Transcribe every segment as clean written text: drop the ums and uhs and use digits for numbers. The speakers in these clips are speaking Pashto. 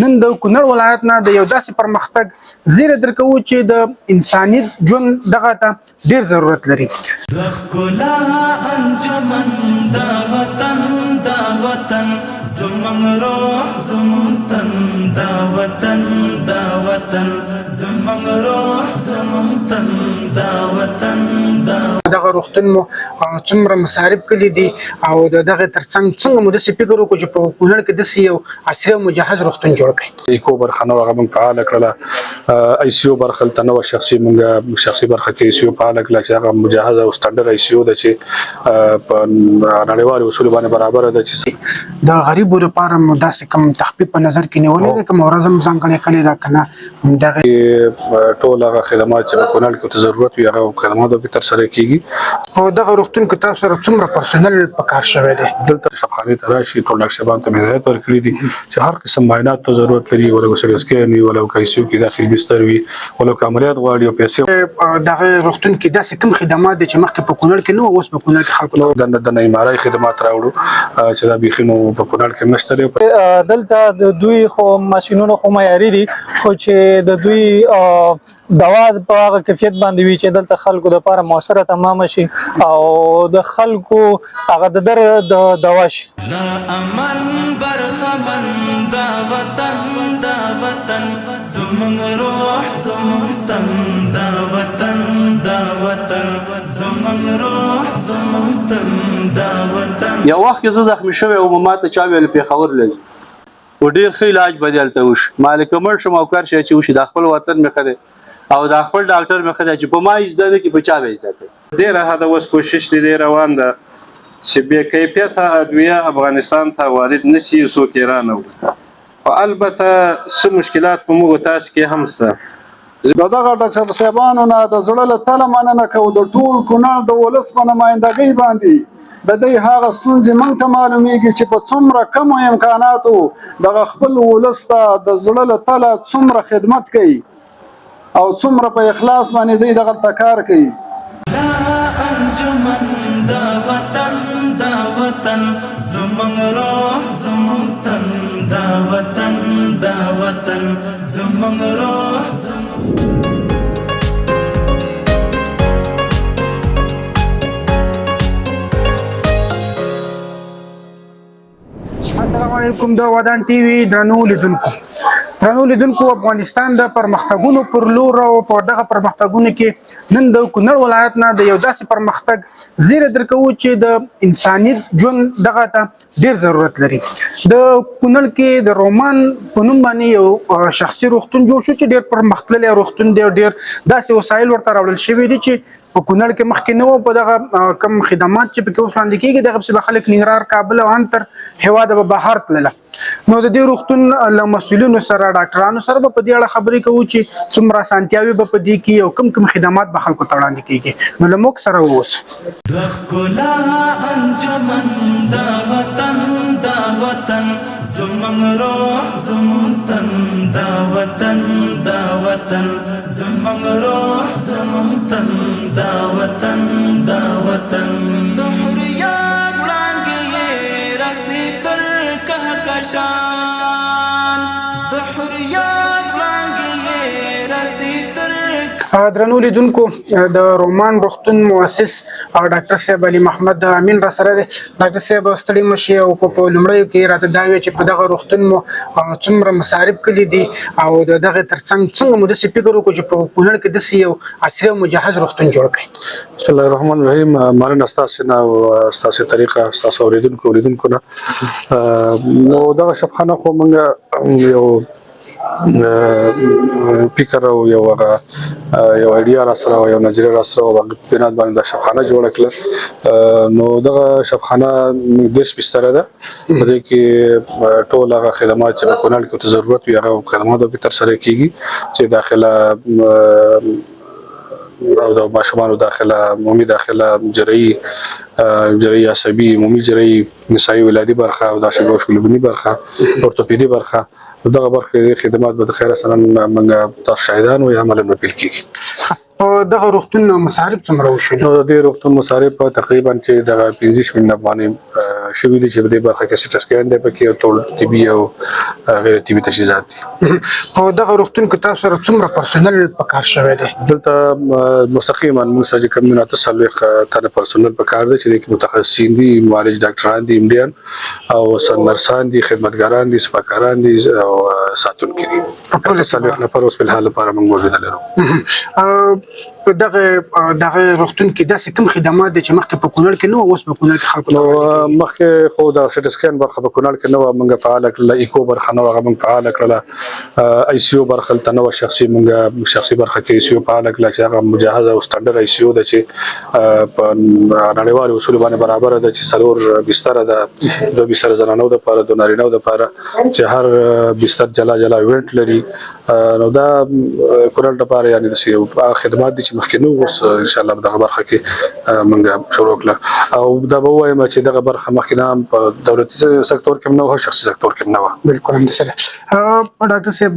نن د کونړ ولایت نه د یو داسې پرمختګ زیری درکوو چې د انساني ژوند دغه ته ډیر ضرورت لري. د ښکلا انجمن دا وطن زمونږ روح زمونږ تن دا وطن زمونږ روح زمونږ تن دا وطن دغه روغتون مو څومره مصارف کړي دي او دغه ترڅنګ څنګه مو داسې فکر وکړو چې په کونړ کې داسې یو عصري او مجهز روغتون جوړ کړي. ایکو برخه نو هغه موږ فعاله کړله، آی سی یو برخه ته نو شخصي برخه کې آی سی یو فعاله کړله چې هغه مجهز او سټنډرډ آی سی یو ده چې په نړیوالو اصولو باندې برابر ده چې د غریبو لپاره مو داسې کوم تخفیف په نظر کې نیولې ده کوم ورځ هم ځانګړې کړې ده که نه دغه ټول هغه خدمات چې په کونړ کې ورته ضرورت وي هغه خدمات به ترسره کېږي. او دغه روغتون کې تاسو سره څومره پرسونل پکار شوی دی؟ دلته شفاخانې ته راشي ټول ډاکټر صاحبانو ته مې هدایت ورکړي دي چې هر قسم معاینات ته ضرورت لري، ولو سټي سکین وي، ولو آی سی یو کې داخلي بستر وي، ولو عملیات غواړي او پیسې. دغه روغتون کې داسې کوم خدمات دي چې مخکې په کونړ کې نه اوس په کونړ کې خلکو د ایم آر آی خدمات راوړو چې دا بیخي نو په کونړ کې نشته دی. دلته د دوی خو ماشینونه خو معیاري دي، خو چې د دوی دوا په هغه کیفیت باندې وي چې دلته خلکو د لپاره موثره تمام شي او د خلکو هغه د در د دوا شي. لا امن برخمن دا وطن زمونږ روح زمونږ تن دا وطن زمونږ روح زمونږ تن دا وطن. یو وخت زه زخمی شوی وم، ما ته چا ویل پېښور لږ و ډېر ښه علاج به دلته وشي، مالکه مړ شم او کار شی چې وشي د خپل وطن مې ښه دی او د خپل ډاکټر مې ښه دی چې په ما یې زده ده کې په چا به یې زده کوي. ډېره حده اوس کوشش دی روان ده چې بې کیفیته ادویه افغانستان ته وارد نه شي څوک یې رانه خو البته څه مشکلات په موږ تاسو کې هم شته. د دغه ډاکټر صاحبانو نه د زړه له تله مننه کوو د ټول کونړ د ولس په نمایندګۍ باندې د دې هغه ستونزې موږ ته معلومیږي چې په څومره کمو امکاناتو دغه خپل ولس ته د زړه له تله څومره خدمت کوي او څومره په اخلاص باندې دوی دغلته کار کوي. لا انجمن دا وطن زمونږ روح زمونږ تن دا وطن زمونږ روح زمونږ. السلام علیکم، د ودان ټي وي درنو لیدونکو افغانستان د پرمختګونو پر لور او په دغه پرمختګونو کې نن د کونړ ولایت نه د یو داسې پرمختګ زیری درکوو چې د انساني ژوند دغه ته ډیر ضرورت لري. د کونړ کې د رومان په نوم باندې یو شخصي روغتون جوړ شو چې ډیر پرمختللی روغتون دی او ډیر داسې وسایل ورته راوړل شوي دي چې په کونړ کې مخکې نه وو. په دغه کم خدمات چې پکې اوس وړاندې کېږي دغه پسې به خلک ننګرهار، کابل او ان تر هېواده به بهر تلله. نو د دې روغتون له مسؤلینو سره ډاکټرانو سره به په دې اړه خبرې کوو چې څومره اسانتیاوې به په دې کې او کوم خدمات به خلکو ته وړاندې کېږي. نو له موږ سره واوسئ. د ښکلا انجمن دا وطن زمونږ روح زمونږ تن دا وطن زمونږ روح زمونږ تن دا وطن د حریات وړانګې یې رسي تر کهکشان د حریات وړانګې یې رسي تر. درنو لیدونکو، د رومان روغتون مؤسس او ډاکټر صاحب علي محمد امین را سره دی. ډاکټر صاحب ستړي مه شئ او په لومړیو کې راته دا وایي چې په دغه روغتون مو څومره مصارف کړي دي او د دغه ترڅنګ څنګه مو داسې فکر وکړو چې په کونړ کې داسې یو عصري او مجهز روغتون جوړ کړئ. بسم الله الرحمن الرحیم. مننه ستاسو نه او ستاسو طریقه ستاسو اوریدونکو نه. نو دغه شفاخانه خو موږ یو فکر او یو ایډیا را سره او یو نظریه را سره او بنیاد باندې د شفاخانه جوړه کړه. نو دغه شفاخانه 10 بستره ده، په دې کې ټول هغه خدمات چې په کونړ کې ورته ضرورت وي هغه خدمات به ترسره کېږي چې داخله او د ماشومانو داخله، عمومي داخله، جراحي عصبي، عمومي جراحي، نسایي ولادي برخه او د شګو شلبني برخه، اورتوپیدي برخه. دغه برخه خدمات به د خیر سره موږ تاسو شاهدان او عمل نه پیل کیږي. په دغه روغتون مصارف څومره وشول؟ نو د دې روغتون مصارف تقریبا چې د 15 مليون افغانۍ شوي دي چې په دې برخه کې سټ سکین دی پکې او ټول طبي او غیر طبي تجهیزات دي. په دغه روغتون کې تاسو سره څومره پرسونل پکار شوی دی؟ دلته مستقیما موږ سره کوم نه تسلق تر پرسونل پکار دي چې متخصصین دي، معالج ډاکټران دي، امډیان او نرسان دي، خدمتګاران دي، سپاکاران دي او ساتونکي دي. ټول تسلق لپاره اوس په حال لپاره موږ موجود لرو. په دغه روغتون کې داسې کوم خدمات دي چې مخکې په کونړ کې نه وو اوس په کونړ کې خلکو نو مخکې خو د سټ سکین برخه په کونړ کې نه وه، موږ فعال کړله. ایکو برخه نه وه، هغه موږ فعال کړله. آی سی یو برخه هلته نه وه، شخصي برخه کې آی سی یو فعال کړله چې هغه مجهزه او سټنډرډ آی سی یو ده چې په نړیوالو اصولو باندې برابره ده چې 4 بستره ده، 2 بستره زنانو دپاره، 2 نارینهو دپاره، چې هر بستر جلا جلا ایونټ لري. نو دا کونړ دپاره یعنې داسې خدمات دي چې مخکې نو اوس انشاءالله په دغه برخه کې موږ شروع کړه. او دا به ووایم چې دغه برخه مخکې نه هم په دولتي سکتور کې هم نه وه، شخصي سکتور کې هم نه وه. بالکل همداسې ده. ډاکټر صاحب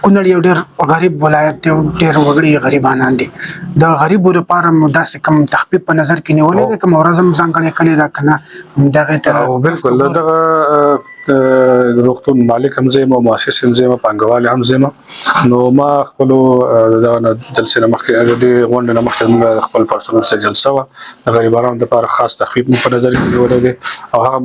کونړ یو ډېر غریب ولایت دی، ډېر وګړي غریبانان دي. د غریبو لپاره مو داسې کوم تخفیف په نظر کې نیولی دی؟ کومه ورځ هم ځانګړې کړې ده که نه دغې ته؟ بالکل دغه روغتون مالک هم زه یم او مؤسس هم زه یم، پانګوال هم زه یم. نو ما خپلو دغه جلسې نه مخکې د دې غونډې نه مخکې موږ خپل پرسونل سره جلسه وه، د غریبانو دپاره خاص تخفیف مو په نظر کې نیولی دی. او هغه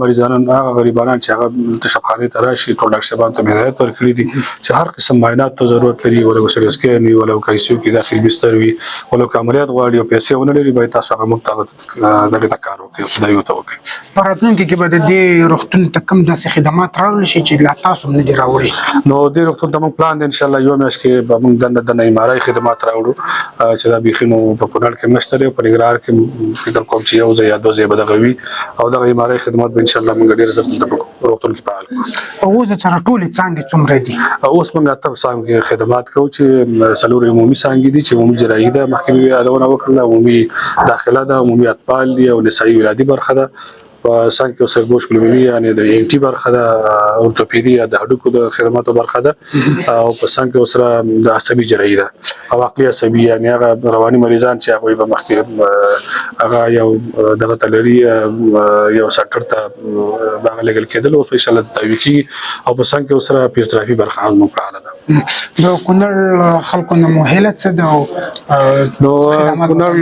غریبانان چې هغه د شفاخانې ته راشي ټول ډاکټر صاحبانو ته مې هدایت ورکړي دي چې هر قسم معاینات ته ضرورت لري، ولو سټ سکین وي، ولو آی سی یو کې داخلي بستر وي، ولو که عملیات غواړي او پیسې ونه لري، باید تاسو هغه موږ ته دغې ته کار وکړئ او خدای ورته وکړئ. په راتلونکي کې به د دې روغتون ته کوم داسې خدمات راوړل شي چې لا تاسو هم نه دي راوړي؟ نو دې روغتون ته موږ پلان دی انشاءالله یوه میاشت کې به موږ دننه ایم آر آی خدمات راوړو چې دا بیخي نو په کونړ کې هم نشته دی. په ننګرهار کې فکر کوم چې یو ځای یا 2 ځای به دغه وي او دغه ایم آر آی خدمات به انشاءالله موږ ډېر ژر د روغتون کې فعال کړو. او اوس سره ټولې څانګې څومره دي؟ اوس موږ 8 څانګې خدمات کوو چې 4 عمومي څانګې دي چې عمومي جراحي ده، مخکې مې یادونه وکړله، عمومي داخله ده، عمومي اطفال دي او نسایي ولادي برخه ده. په څنګ کې سرګوش کلومینی یعنی د این ټي برخه ده، اورتوپیدي یا د هډوکو د خدماتو برخه ده، او په څنګ کې سره د عصبي جراحي ده او عقلي عصبي یعنی هغه رواني مریضان چې هغه به مخکې هغه یو دغه تلري یو سنټر ته باغ لګل کېدل او ان شاء الله تاویکی او په څنګ کې سره فزیوتراپي برخه هم فعال ده. د کونړ خلکو نه مو هیله څه ده؟ نو کونړ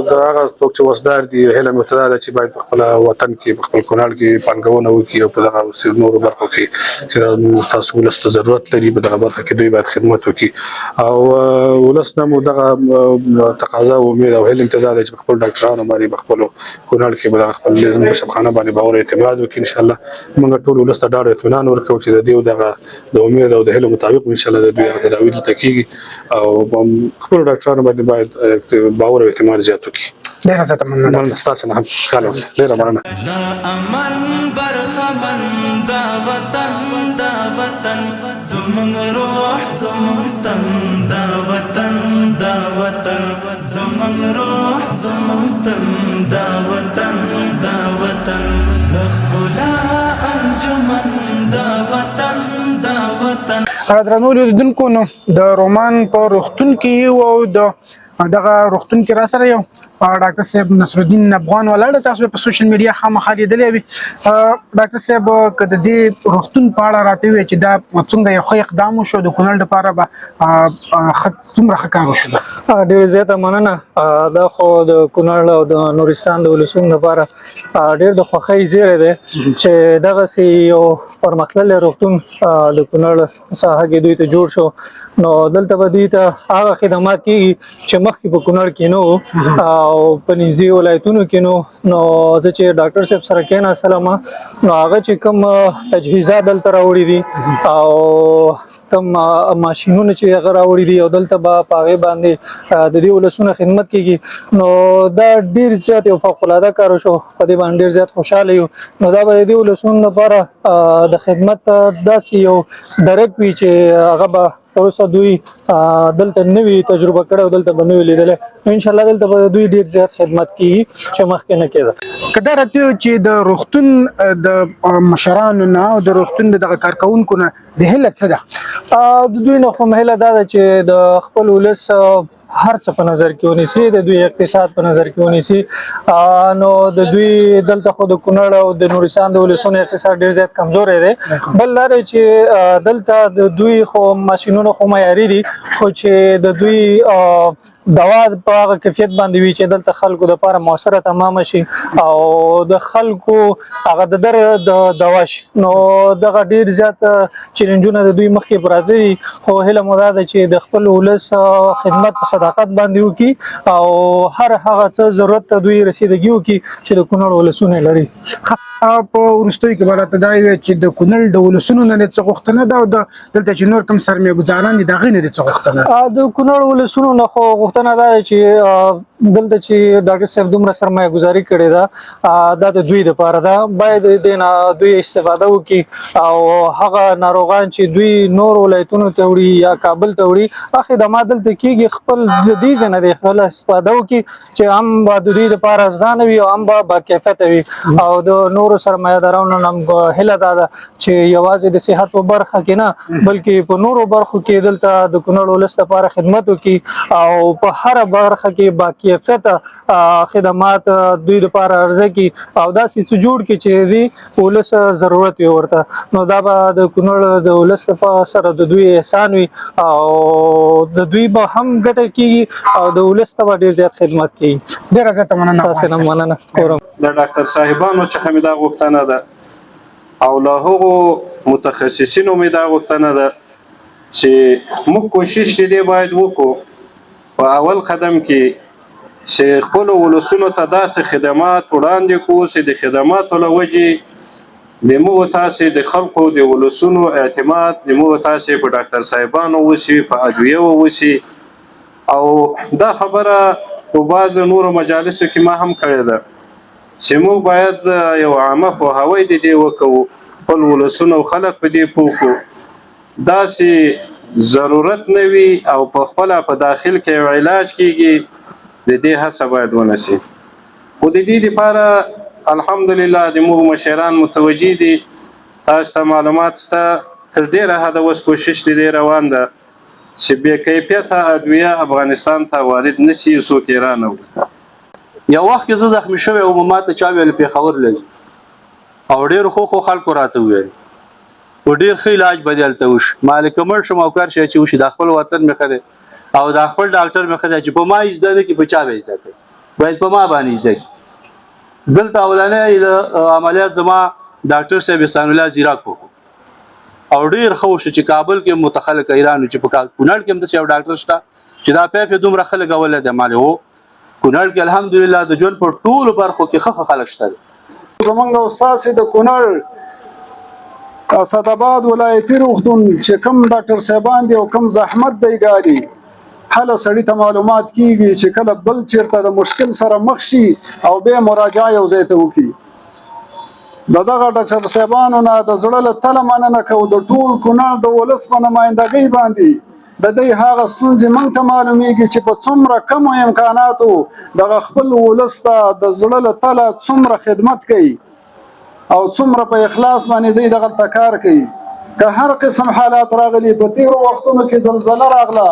د هغه څوک چې وسدار دي هیله مې ورته ده چې باید په خپل وطن کې په خپل کونړ کې پانګونه وکړي او په دغه نورو برخو کې چې تاسو ولس ته ضرورت لري په دغه برخه کې دوی باید خدمت وکړي. او ولس نه مو دغه تقاضا او امید او هیله ته ده چې خپل ډاکټرانو باندې په خپل کونړ کې به خپل شفاخانه باندې باور اعتماد وکړي. ان شاء الله موږ ټول ولس ته ډاډ اطمینان ورکوو چې د دې دغه د امید او د هیلو مطابق ان شاء الله د دوی تداوی دلته کیږي او خپل ډاکټرانو باندې باید باور او اعتماد زیات وکړي. ډېره زیاته مننه. ستاسو نه هم ښکاله اوسه. ډېره مننه. لا امن برخمن دا وطن زمون روح زمون تن دا وطن زمون روح زمون تن دا وطن دخلا انجمن دا وطن. درنو لیدونکو نو د رومان په روغتون کې یو او دغه روغتون کې را سره یو ډاکټر صاحب نصرالدین افغان ولاړ. تاسو په سوشل میډیا خامخا لیدلی وي. ډاکټر صاحب که د دې روغتون په اړه راته ووایي چې دا څنګه یو ښه اقدام وشو د کونړ لپاره به څومره ښه کار وشو؟ ډېره زیاته مننه. دا خو د کونړ او د نورستان د ولسونو لپاره ډېر د خوښۍ زیری دی چې دغسې یو پرمختللی روغتون د کونړ ساحه کې دوی ته جوړ شو. نو دلته به دوی ته هغه خدمات کېږي چې مخکې په کونړ کې نه وو او په نږدې ولایتونو کې نو زه چې ډاکټر صاحب سره کېناستلم نو هغه چې کوم تجهیزات دلته راوړي دي او کوم ماشینونه چې هغه راوړي دي او دلته به په هغې باندې د دې ولسونو خدمت کېږي نو دا ډېر زیات یو فوقالعاده کار وشو. په دې باندې ډېر زیات خوشحاله یو. نو دا به د دې ولسونو لپاره د خدمت داسې یو درک وي چې هغه به تر اوسه دوی دلته نوي تجربه کړې او دلته به نوي لیدلی. انشاءالله دلته به دوی ډېر زیات خدمت کېږي چې مخکې نه کېده. که دا راته ووایو چې د روغتون د مشرانو نه او د روغتون د دغه کارکوونکو نه د هیله څه ده؟ د دوی نه خو هیله دا ده چې د خپل ولس هر څه په نظر کې ونیسي د دوی اقتصاد په نظر کې ونیسي نو د دوی دلته خو د کونړ او د نورستان د ولسونو اقتصاد ډیر زیات کمزوري دی بل لري چې دلته د دوی خو ماشینونو خو معیاري دي خو چې د دوی دوا په هغه کیفیت باندې وي چې دلته خلکو د لپاره موثره تمام شي او د خلکو هغه د دوا شي نو دغه ډیر زیات چیلنجونه د دوی مخکې پراته دي خو هیله مو دا ده چې د خپل ولس خدمت په صداقت باندې وکړي او هر هغه څه ضرورت ته دوی رسیدګي وکړي چې د کونړ ولسونه لري په وروستیو کې به راته دا وي چې د کونړ د ولسونو نه څه غوښتنه ده او دلته چې نور کوم سرمایه ګزاران دي د هغې نه څه غوښتنه د کونړ ولسونو نه خو غوښتنه دا ده چې دلته چې ډاکټر صاحب دومره سرمایه ګزاري کړې ده دا د دوی دپاره ده باید د نه دوی استفاده وکړي او هغه ناروغان چې دوی نور ولایتونو ته وړي یا کابل ته وړي هغه خدمات دلته کېږي خپل د دې ځای نه د خپل استفاده وکړي چې هم به د دوی دپاره ارزانه وي او هم به باکیفیته وي او د نورو سرمایه‌دارانو نه هم هیله دا ده چې یوازې د صحت په برخه کې نه بلکې په نورو برخو کې دلته د کونړ ولس لپاره خدمت وکړي او په هره برخه کې باکیفیته خدمات دوی لپاره عرضه کړي او داسې څه جوړ کړي چې د ولس ضرورت وي ورته نو دا به د کونړ د ولس سره د دوی احسان وي او د دوی به هم ګټه کېږي او د ولس ته به ډېر زیات خدمت کوي ډېره زیاته مننه تاسې نه مننه کوم د ډاکټر صاحبانو څخه مې دا غوښتنه ده او له هغو متخصصینو مې دا غوښتنه ده چې موږ کوشش دې باید وکړو په اول قدم کې چې خپلو ولسونو ته داسې خدمات وړاندې کړو چې د خدماتو له وجې د موږ تاسې د خلکو د ولسونو اعتماد د موږ تاسې په ډاکټر صاحبانو وشي په ادویو وشي او دا خبره په بعضو نورو مجالسو کې ما هم کړې ده چې موږ باید یو عامه پوهاوی د دې وکړو خپل ولسونه او خلک په دې پوه کړو داسې ضرورت نه وي او په خپله په داخل کې یو علاج کېږي د دې هڅه باید ونشي خو د دې لپاره الحمدلله د موږ مشران متوجي دي تاسو ته معلومات شته تر ډېره حده اوس کوشش دې روان ده چې بې کیفیته ادویه افغانستان ته وارد نشي څوک یې رانه یو وخت کې زه زخمي شوی وم ما ته چا ویل پېښور لږ او ډېرو ښو خلکو راته وویل و ډېر ښه علاج به دلته وشي مالکه مړ شم او کار شی چې وشي د خپل وطن مې ښه دی او د خپل ډاکټر مې ښه دی چې په ما یې زده نه کړي په چا به یې زده کړي باید په ما باندې زده کړي دلته اولنی عملیات زما ډاکټر صاحب احسان الله زیراک وکړو او ډېر ښه وشو چې کابل کې متخلق ایران چې په کونړ کې هم داسې یو ډاکټر شته چې دا پیپ یې دومره ښه لګولی دی مالې هو کونړ کې الحمدلله د ژوند په ټولو برخو کې ښه خلک شته دي زمونږ استاد د کونړ اسداباد ولایتي روغتون چې کوم ډاکټر صاحبان دي او کوم زحمت دی ګالي هله سړي ته معلومات کیږي چې کله بل چیرته د مشکل سره مخ شي او بیا مراجعه یو ځای ته وکړي دغه ډاکټر صاحبانو نه د زړه له تله مننه کوو د ټول کونړ د ولس په نمایندګۍ باندې د دې هغه ستونزې موږ ته معلومیږي چې په څومره کمو امکاناتو دغه خپل ولس ته د زړه له تله څومره خدمت کوي او څومره په اخلاص باندې دی دغلته کار کوي که هر قسم حالات راغلي په تیرو وختونو کې زلزله راغله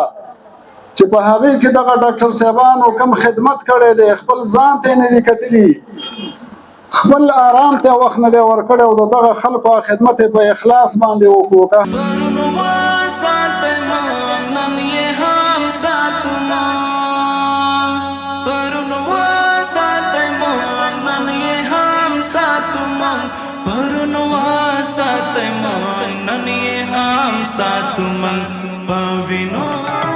چې په هغې کې دغه ډاکټر صاحبانو کم خدمت کړی دی خپل ځان ته یې نه دي کتلي خپل آرام ته وخت نه دی ورکړی او د دغه خلکو خدمت یې په اخلاص باندې وکړو साथ मन पविनो